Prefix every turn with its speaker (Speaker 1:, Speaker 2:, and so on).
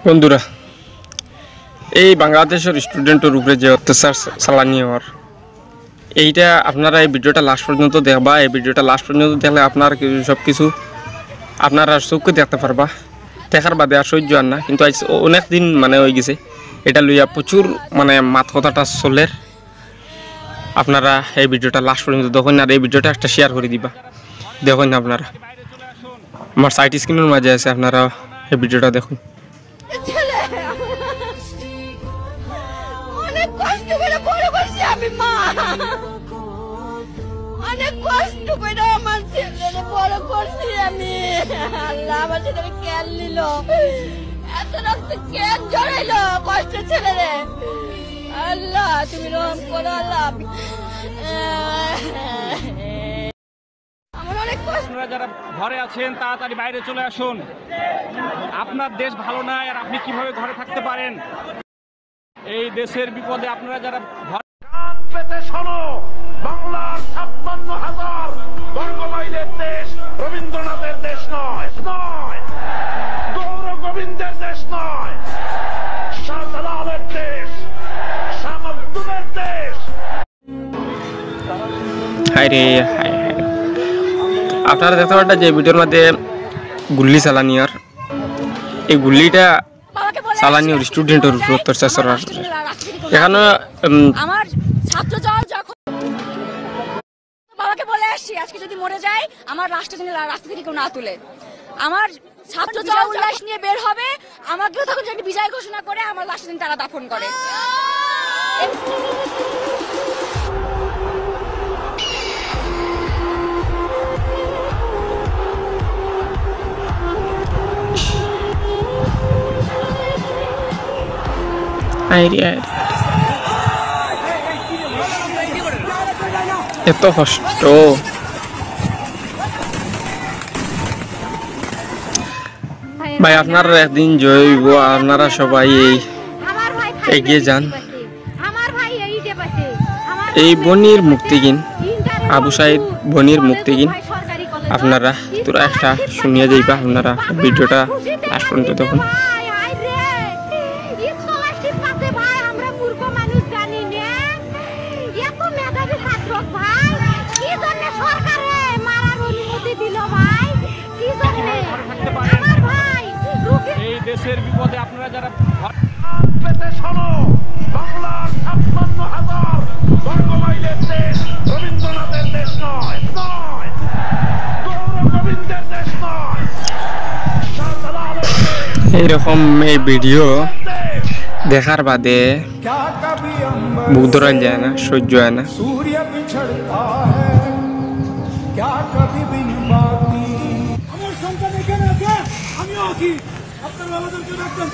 Speaker 1: বন্ধুরা, এই বাংলাদেশের স্টুডেন্টের উপরে যে অত্যাচার চালানি হওয়ার এইটা আপনারা এই ভিডিওটা লাস্ট পর্যন্ত দেখবা। এই ভিডিওটা লাস্ট পর্যন্ত দেখলে আপনার সব কিছু আপনারা চোখে দেখতে পারবা। দেখার বাদে আর সহ্য আর না, কিন্তু আজ অনেক দিন হয়ে গেছে এটা লইয়া প্রচুর মাত কথাটা চলের। আপনারা এই ভিডিওটা লাস্ট পর্যন্ত দেখুন আর এই ভিডিওটা একটা শেয়ার করে দিবা। দেখুন আপনারা আমার সাইট স্ক্রিনের মাঝে আছে, আপনারা এই ভিডিওটা দেখুন।
Speaker 2: অনেক কষ্ট করে বড় করছি আমি মা, অনেক কষ্ট করে আমার ছেলেকে বড় করছি আমি। আল্লাহ আমার ছেলেকে কেন নিল, এত রক্ত কেন জড়াইলো কষ্ট ছেলেরে। আল্লাহ তুমি রহম করো আল্লাহ। আমার অনেক কষ্ট।
Speaker 3: আপনারা যারা ঘরে আছেন তাড়াতাড়ি বাইরে চলে আসুন। আপনার দেশ ভালো নয় আর আপনি কিভাবে ঘরে থাকতে পারেন? এই দেশের বিপদে আপনারা যারা
Speaker 4: কান পেতে শোনো, বাংলার ৫৬,০০০ বর্গমাইলের দেশ রবীন্দ্রনাথের দেশ নয়, গৌর গোবিন্দের দেশ নয়, শাহজালালের দেশ, শাহ মখদুমের দেশ।
Speaker 1: হায় রে হায় হায়, আপনারা দেখতে পারেন যে ভিডিওর মধ্যে গুল্লি চালানি আর এই গুল্লিটা চালানি ওর স্টুডেন্টের উপর অত্যাচার করার। এখানে
Speaker 2: আমার ছাত্র দল যখন বাবাকে বলে আসছি আজকে যদি মরে যায় আমার রাষ্ট্র যেন রাস্তা থেকে কেউ না তুলে। আমার ছাত্র দল উল্লাস নিয়ে বের হবে, আমাকেও তখন যদি বিজয় ঘোষণা করে আমার লাশ দিন তারা দাফন করে।
Speaker 1: এত কষ্ট ভাই, আপনারা একদিন জয় হইব। আপনারা সবাই এগিয়ে যান। এই বনির মুক্তিগিন আবু সাইদ বনির মুক্তিগিন আপনারা তোরা একটা শুনিয়ে যাইবা। আপনারা ভিডিওটা লাস্ট পর্যন্ত দেখুন।
Speaker 3: এই দেশের বিপদে আপনারা যারা
Speaker 4: কান পেতে শোনো, বাংলার ৫৬,০০০ বর্গমাইলের দেশ রবীন্দ্রনাথের দেশ নয়, গৌর গোবিন্দের দেশ নয়, শাহজালালের দেশ,
Speaker 1: এইরকম এই ভিডিও দেখার বাদে বুক ধরান যায় না, সহ্য হয় না।
Speaker 5: सूर्य बिछड़ता है क्या कभी बिन बाती। আমার সন্তান এখানে আছে, আমিও আছি। আপনার বাবাদেরকে রাখতেন।